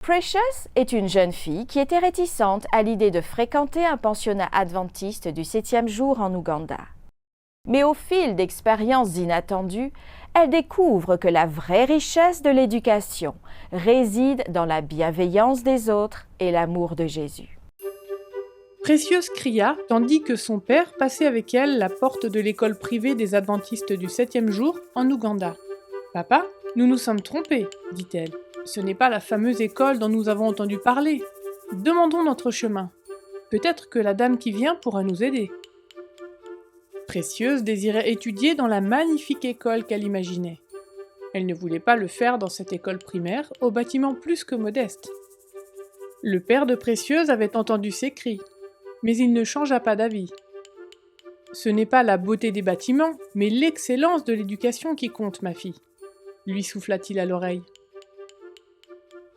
Precious est une jeune fille qui était réticente à l'idée de fréquenter un pensionnat adventiste du 7e jour en Ouganda. Mais au fil d'expériences inattendues, elle découvre que la vraie richesse de l'éducation réside dans la bienveillance des autres et l'amour de Jésus. Précieuse cria, tandis que son père passait avec elle la porte de l'école privée des adventistes du 7e jour en Ouganda. « Papa, nous nous sommes trompés, dit-elle. Ce n'est pas la fameuse école dont nous avons entendu parler. Demandons notre chemin. Peut-être que la dame qui vient pourra nous aider. » Précieuse désirait étudier dans la magnifique école qu'elle imaginait. Elle ne voulait pas le faire dans cette école primaire, au bâtiment plus que modeste. Le père de Précieuse avait entendu ses cris, mais il ne changea pas d'avis. Ce n'est pas la beauté des bâtiments, mais l'excellence de l'éducation qui compte, ma fille, lui souffla-t-il à l'oreille.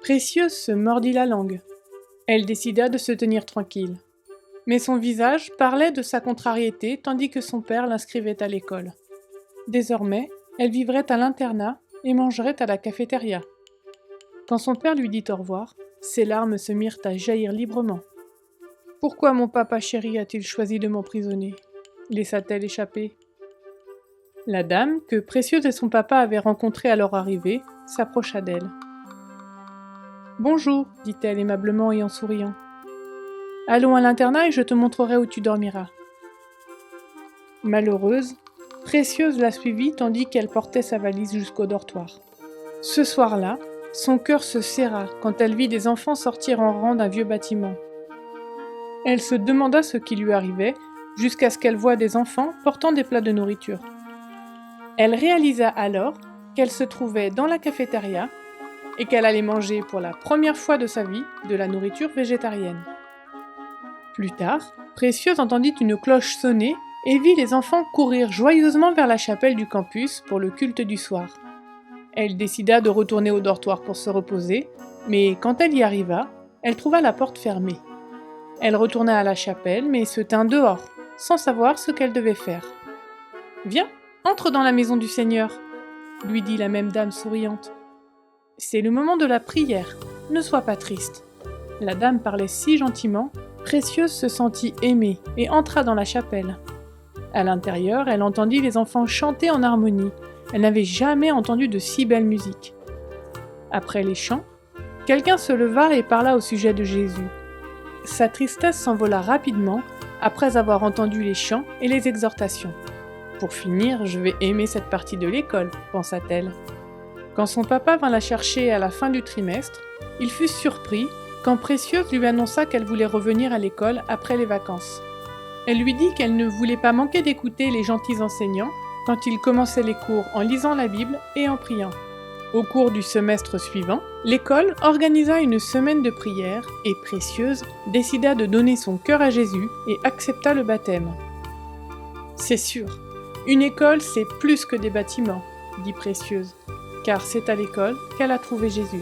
Précieuse se mordit la langue. Elle décida de se tenir tranquille. Mais son visage parlait de sa contrariété tandis que son père l'inscrivait à l'école. Désormais, elle vivrait à l'internat et mangerait à la cafétéria. Quand son père lui dit au revoir, ses larmes se mirent à jaillir librement. « Pourquoi mon papa chéri a-t-il choisi de m'emprisonner ?» laissa-t-elle échapper. La dame, que Précieuse et son papa avaient rencontrée à leur arrivée, s'approcha d'elle. « Bonjour, dit-elle aimablement et en souriant. Allons à l'internat et je te montrerai où tu dormiras. » Malheureuse, Précieuse la suivit tandis qu'elle portait sa valise jusqu'au dortoir. Ce soir-là, son cœur se serra quand elle vit des enfants sortir en rang d'un vieux bâtiment. Elle se demanda ce qui lui arrivait, jusqu'à ce qu'elle voie des enfants portant des plats de nourriture. Elle réalisa alors qu'elle se trouvait dans la cafétéria et qu'elle allait manger pour la première fois de sa vie de la nourriture végétarienne. Plus tard, Précieuse entendit une cloche sonner et vit les enfants courir joyeusement vers la chapelle du campus pour le culte du soir. Elle décida de retourner au dortoir pour se reposer, mais quand elle y arriva, elle trouva la porte fermée. Elle retourna à la chapelle, mais se tint dehors, sans savoir ce qu'elle devait faire. « Viens, entre dans la maison du Seigneur, » lui dit la même dame souriante. « C'est le moment de la prière, ne sois pas triste. » La dame parlait si gentiment, Précieuse se sentit aimée et entra dans la chapelle. À l'intérieur, elle entendit les enfants chanter en harmonie. Elle n'avait jamais entendu de si belle musique. Après les chants, quelqu'un se leva et parla au sujet de Jésus. Sa tristesse s'envola rapidement après avoir entendu les chants et les exhortations. « Pour finir, je vais aimer cette partie de l'école, » pensa-t-elle. Quand son papa vint la chercher à la fin du trimestre, il fut surpris quand Précieuse lui annonça qu'elle voulait revenir à l'école après les vacances. Elle lui dit qu'elle ne voulait pas manquer d'écouter les gentils enseignants quand ils commençaient les cours en lisant la Bible et en priant. Au cours du semestre suivant, l'école organisa une semaine de prière et Précieuse décida de donner son cœur à Jésus et accepta le baptême. « C'est sûr, une école c'est plus que des bâtiments, » dit Précieuse, car c'est à l'école qu'elle a trouvé Jésus.